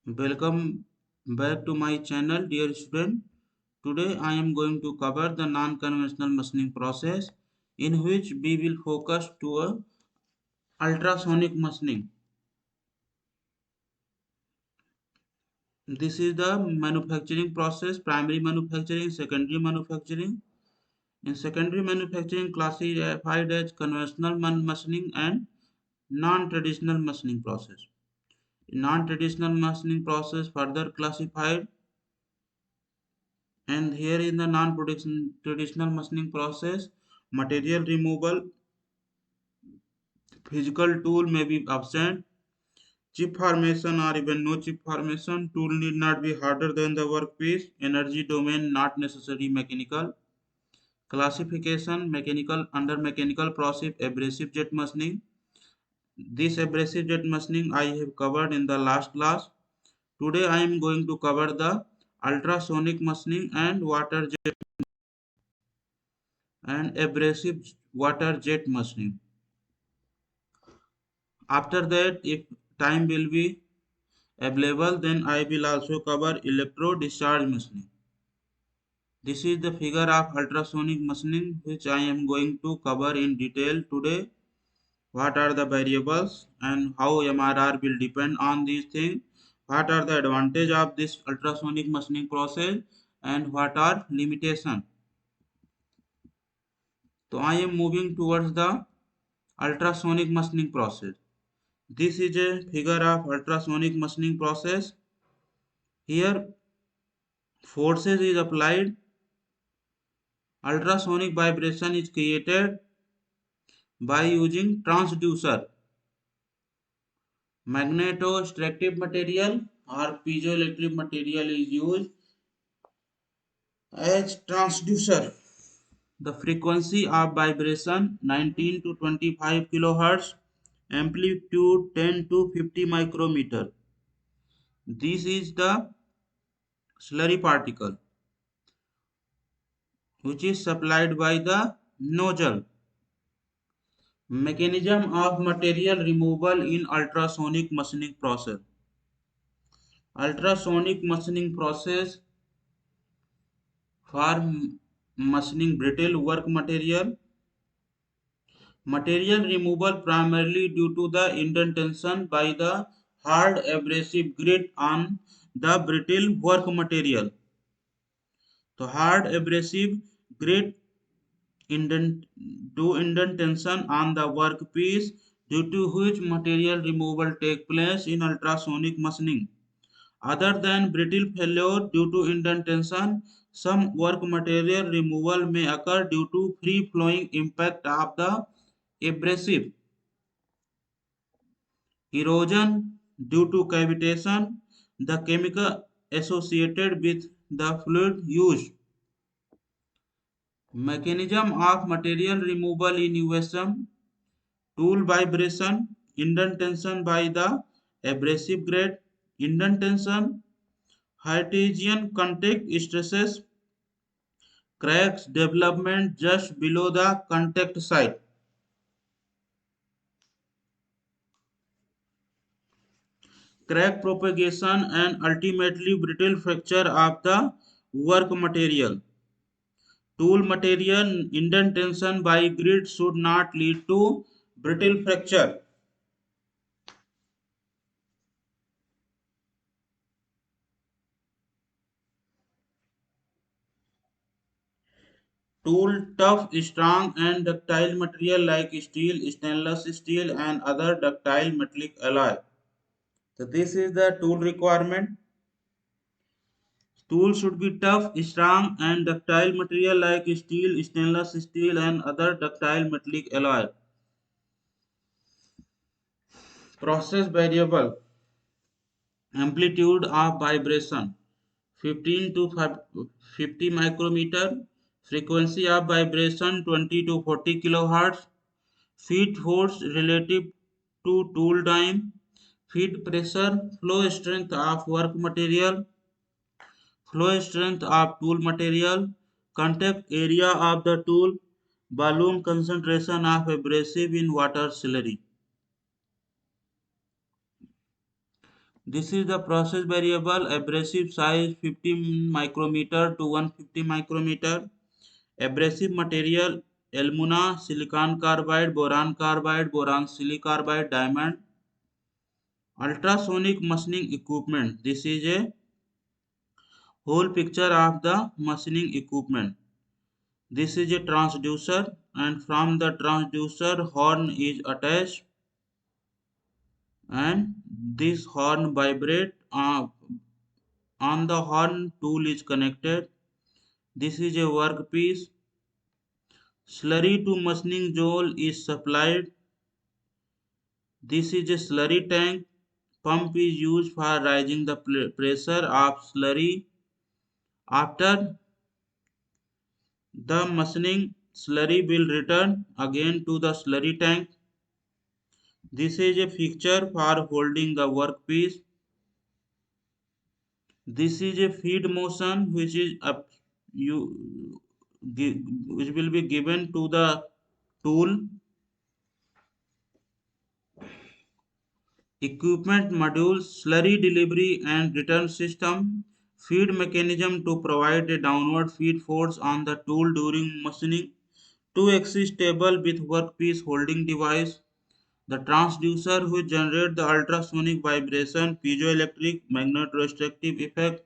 Welcome back to my channel, dear student. Today I am going to cover the non-conventional machining process in which we will focus to ultrasonic machining. This is the manufacturing process: primary manufacturing, secondary manufacturing. In secondary manufacturing, classified as conventional machining and non-traditional machining process. In non-traditional machining process further classified, and here in the non-production traditional machining process, material removal physical tool may be absent. Chip formation or even no chip formation. Tool need not be harder than the workpiece. Energy domain not necessarily mechanical. Classification: mechanical under mechanical process abrasive jet machining. This abrasive jet machining I have covered in the last class. Today I am going to cover the ultrasonic machining and water jet and abrasive water jet machining. After that, if time will be available, then I will also cover electro discharge machining. This is the figure of ultrasonic machining which I am going to cover in detail today. What are the variables and how MRR will depend on these things? What are the advantage of this ultrasonic machining process and what are limitations? So I am moving towards the ultrasonic machining process. This is a figure of ultrasonic machining process. Here forces is applied, ultrasonic vibration is created by using transducer, magnetostrictive material or piezoelectric material is used as transducer. The frequency of vibration 19 to 25 kilohertz, amplitude 10 to 50 micrometer. This is the slurry particle which is supplied by the nozzle. Mechanism of material removal in ultrasonic machining process. Ultrasonic machining process for machining brittle work material. Material removal primarily due to the indentation by the hard abrasive grit on the brittle work material. The hard abrasive grit indentation on the workpiece, due to which material removal take place in ultrasonic machining. Other than brittle failure due to indentation, some work material removal may occur due to free flowing impact of the abrasive, erosion due to cavitation, the chemical associated with the fluid used. Mechanism of material removal in USM: tool vibration, indentation by the abrasive grade, indentation, Hydrogen contact stresses, cracks development just below the contact site. Crack propagation and ultimately brittle fracture of the work material. Tool material indentation by grit should not lead to brittle fracture. Tool tough, strong and ductile material like steel, stainless steel and other ductile metallic alloy. So this is the tool requirement. Tools should be tough, strong and ductile material like steel, stainless steel and other ductile metallic alloy. Process variable: amplitude of vibration 15 to 50 micrometer, frequency of vibration 20 to 40 kilohertz, feed force relative to tool time, feed pressure, flow strength of work material, flow strength of tool material, contact area of the tool, volume concentration of abrasive in water slurry. This is the process variable. Abrasive size 50 micrometer to 150 micrometer. Abrasive material alumina, silicon carbide, boron silicarbide, diamond. Ultrasonic machining equipment. This is a whole picture of the machining equipment. This is a transducer, and from the transducer horn is attached, and this horn vibrate on the horn tool is connected. This is a workpiece. Slurry to machining joule is supplied. This is a slurry tank. Pump is used for raising the pressure of slurry. After the machining, slurry will return again to the slurry tank. This is a fixture for holding the workpiece. This is a feed motion which is up you which will be given to the tool. Equipment modules, slurry delivery and return system, feed mechanism to provide a downward feed force on the tool during machining, two-axis table with workpiece holding device, the transducer which generates the ultrasonic vibration, piezoelectric magnetostrictive effect,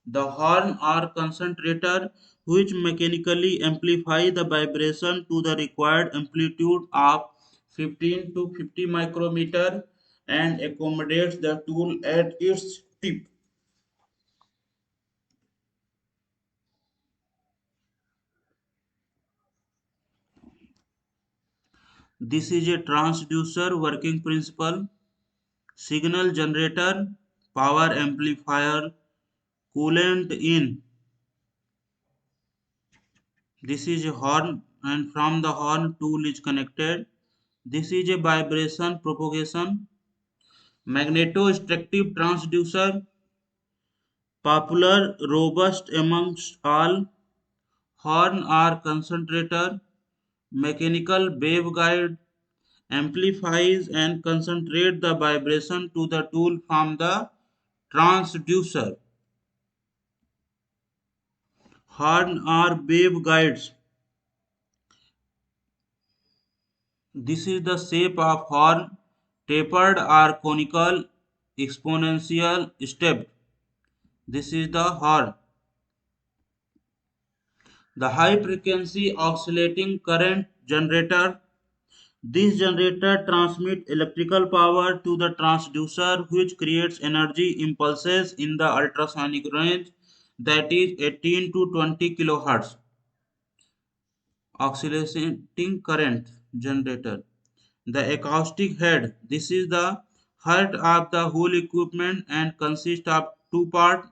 the horn or concentrator which mechanically amplify the vibration to the required amplitude of 15 to 50 micrometer and accommodates the tool at its tip. This is a transducer working principle, signal generator, power amplifier, coolant in. This is a horn, and from the horn tool is connected. This is a vibration propagation. Magnetostrictive transducer, popular, robust amongst all. Horn or concentrator, mechanical waveguide, amplifies and concentrate the vibration to the tool from the transducer. Horn or waveguides. This is the shape of horn, tapered or conical, exponential, stepped. This is the horn. The high frequency oscillating current generator. This generator transmits electrical power to the transducer which creates energy impulses in the ultrasonic range, that is 18 to 20 kilohertz. Oscillating current generator. The acoustic head. This is the heart of the whole equipment and consists of two parts.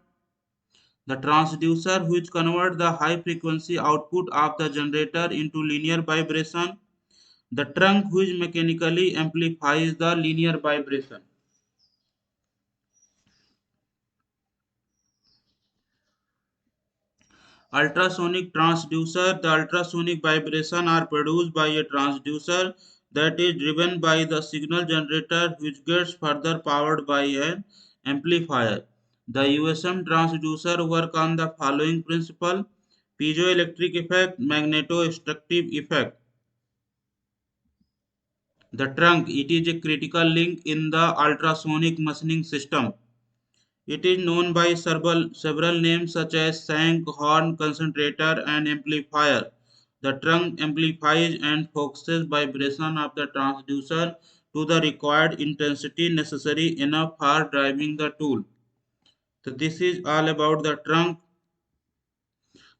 The transducer which converts the high frequency output of the generator into linear vibration. The trunk which mechanically amplifies the linear vibration. Ultrasonic transducer. The ultrasonic vibration are produced by a transducer that is driven by the signal generator which gets further powered by an amplifier. The USM transducer work on the following principle: piezoelectric effect, magnetostrictive effect. The trunk, it is a critical link in the ultrasonic machining system. It is known by several names such as shank, horn, concentrator, and amplifier. The trunk amplifies and focuses vibration of the transducer to the required intensity necessary enough for driving the tool. So this is all about the trunk.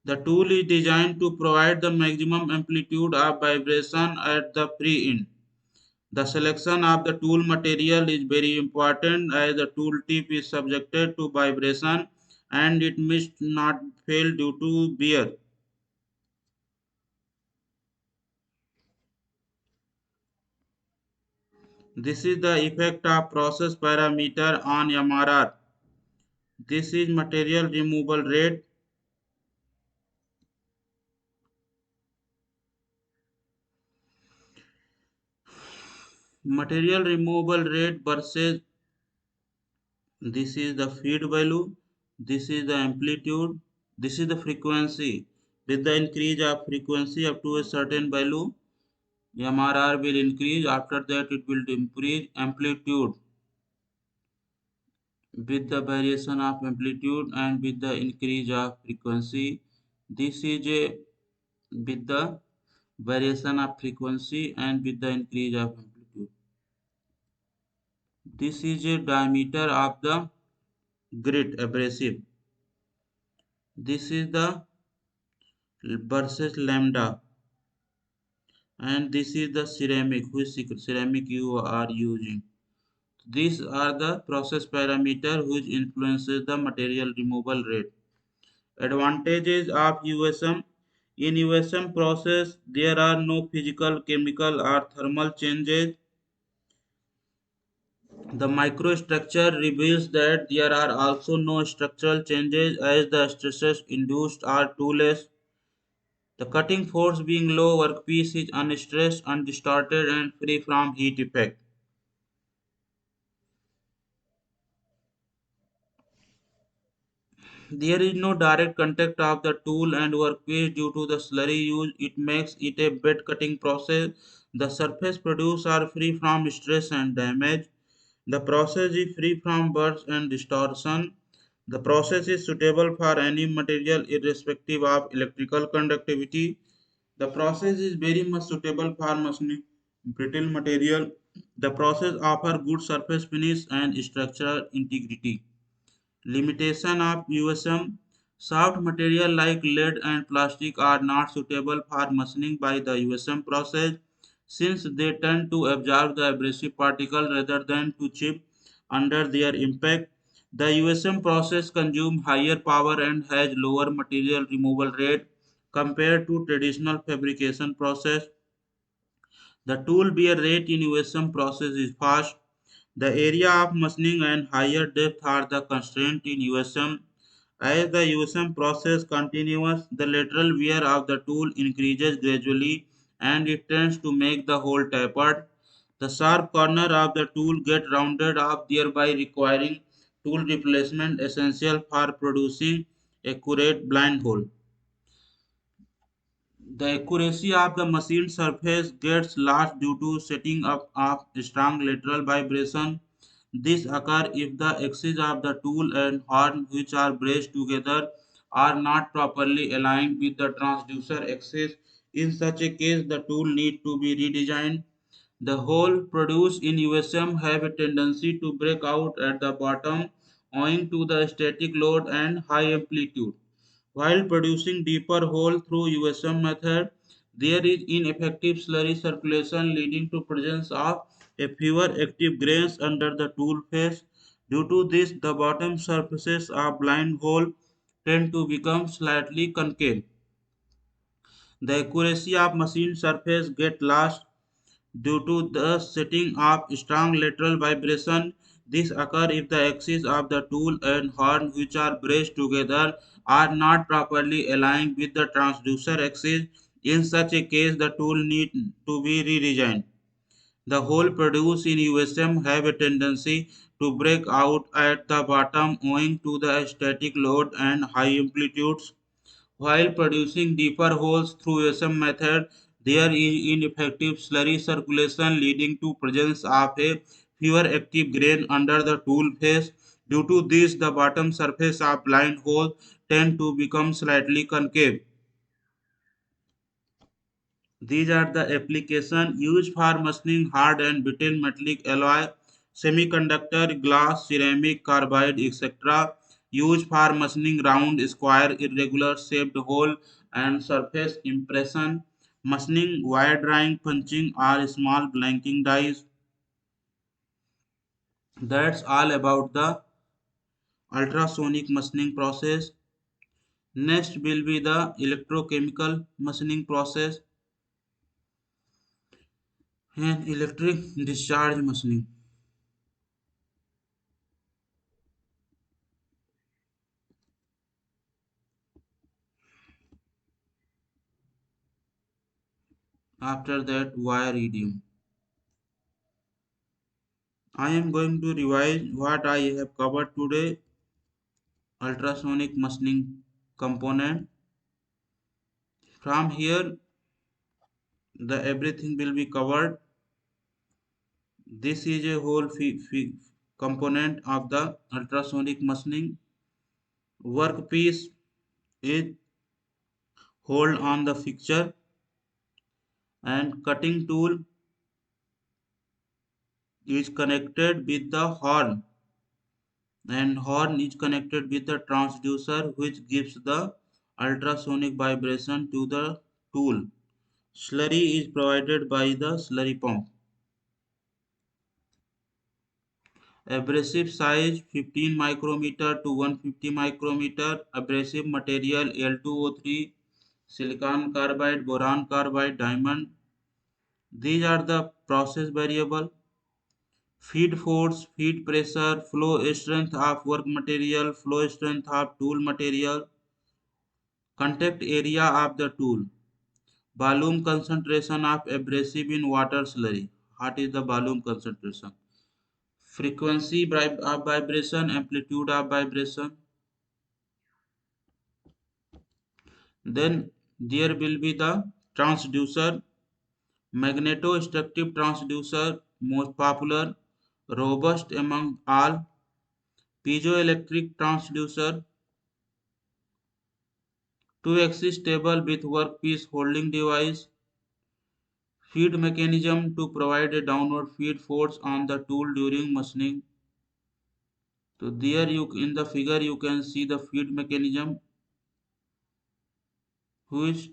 The tool is designed to provide the maximum amplitude of vibration at the pre-end. The selection of the tool material is very important as the tool tip is subjected to vibration and it must not fail due to wear. This is the effect of process parameter on MRR. This is material removal rate. Material removal rate versus This is the feed value. This is the amplitude. This is the frequency. With the increase of frequency up to a certain value, MRR will increase. After that, it will increase amplitude with the variation of amplitude and with the increase of frequency. This is a with the variation of frequency and with the increase of amplitude. This is a diameter of the grit abrasive. This is the versus lambda, and this is the ceramic, which ceramic you are using. These are the process parameter which influences the material removal rate. Advantages of USM. In USM process, there are no physical, chemical or thermal changes. The microstructure reveals that there are also no structural changes as the stresses induced are too less. The cutting force being low, workpiece is unstressed, undistorted and free from heat effect. There is no direct contact of the tool and workpiece due to the slurry use. It makes it a bed cutting process. The surface produced are free from stress and damage. The process is free from burrs and distortion. The process is suitable for any material irrespective of electrical conductivity. The process is very much suitable for machining brittle material. The process offers good surface finish and structural integrity. Limitation of USM. Soft material like lead and plastic are not suitable for machining by the USM process since they tend to absorb the abrasive particle rather than to chip under their impact. The USM process consumes higher power and has lower material removal rate compared to traditional fabrication process. The tool wear rate in USM process is fast. The area of machining and higher depth are the constraint in USM. As the USM process continues, the lateral wear of the tool increases gradually and it tends to make the hole tapered. The sharp corner of the tool get rounded off, thereby requiring tool replacement essential for producing accurate blind hole. The accuracy of the machined surface gets lost due to setting up of strong lateral vibration. This occurs if the axis of the tool and horn, which are braced together, are not properly aligned with the transducer axis. In such a case, the tool needs to be redesigned. The hole produced in USM have a tendency to break out at the bottom owing to the static load and high amplitude. While producing deeper hole through USM method, there is ineffective slurry circulation leading to presence of a fewer active grains under the tool face. Due to this, the bottom surfaces of blind hole tend to become slightly concave. The accuracy of machine surface get lost due to the setting of strong lateral vibration. This occurs if the axes of the tool and horn, which are braced together, are not properly aligned with the transducer axis. In such a case, the tool needs to be redesigned. The hole produced in USM have a tendency to break out at the bottom owing to the static load and high amplitudes. While producing deeper holes through USM method, there is ineffective slurry circulation leading to presence of a fewer active grain under the tool face. Due to this, the bottom surface of blind holes tend to become slightly concave. These are the applications used for machining hard and brittle metallic alloy, semiconductor, glass, ceramic, carbide, etc. Used for machining round, square, irregular shaped hole and surface impression, machining, wire drawing, punching or small blanking dies. That's all about the ultrasonic machining process. Next will be the electrochemical machining process and electric discharge machining. After that, wire idiom. I am going to revise what I have covered today. Ultrasonic machining component. From here, the everything will be covered. This is a whole component of the ultrasonic machining. Workpiece is hold on the fixture, and cutting tool is connected with the horn, and horn is connected with the transducer which gives the ultrasonic vibration to the tool. Slurry is provided by the slurry pump. Abrasive size 15 micrometer to 150 micrometer. Abrasive material L2O3, silicon carbide, boron carbide, diamond. These are the process variable. Feed force, feed pressure, flow strength of work material, flow strength of tool material, contact area of the tool, volume concentration of abrasive in water slurry. What is the volume concentration? Frequency of vibration, amplitude of vibration. Then there will be the transducer, magnetostructive transducer, most popular, robust among all, piezoelectric transducer, two-axis table with workpiece holding device, feed mechanism to provide a downward feed force on the tool during machining. So there you in the figure you can see the feed mechanism which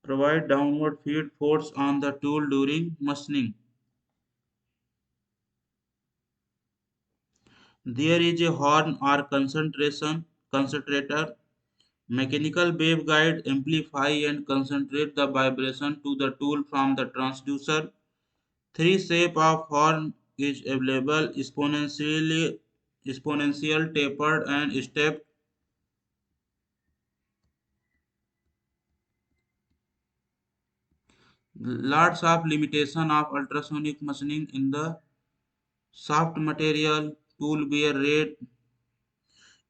provide downward feed force on the tool during machining. There is a horn or concentrator. Mechanical waveguide amplify and concentrate the vibration to the tool from the transducer. Three shape of horn is available: exponential, tapered, and stepped. Lots of limitation of ultrasonic machining in the soft material. Tool wear rate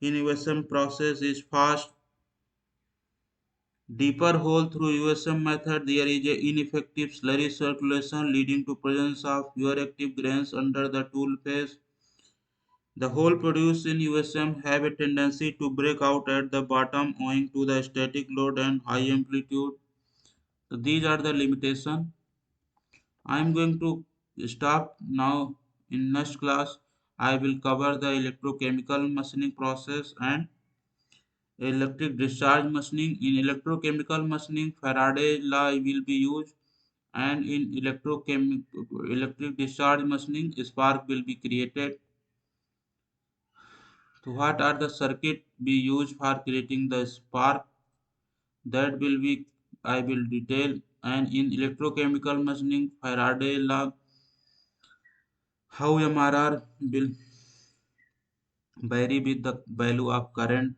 in USM process is fast. Deeper hole through USM method, there is a ineffective slurry circulation leading to presence of pure active grains under the tool face. The hole produced in USM have a tendency to break out at the bottom owing to the static load and high amplitude. So these are the limitations. I am going to stop now. In next class, I will cover the electrochemical machining process and electric discharge machining. In electrochemical machining, Faraday law will be used, and in electric discharge machining, spark will be created. So what are the circuit be used for creating the spark? That will be I will detail. And in electrochemical machining, Faraday law, how MRR will vary with the value of current.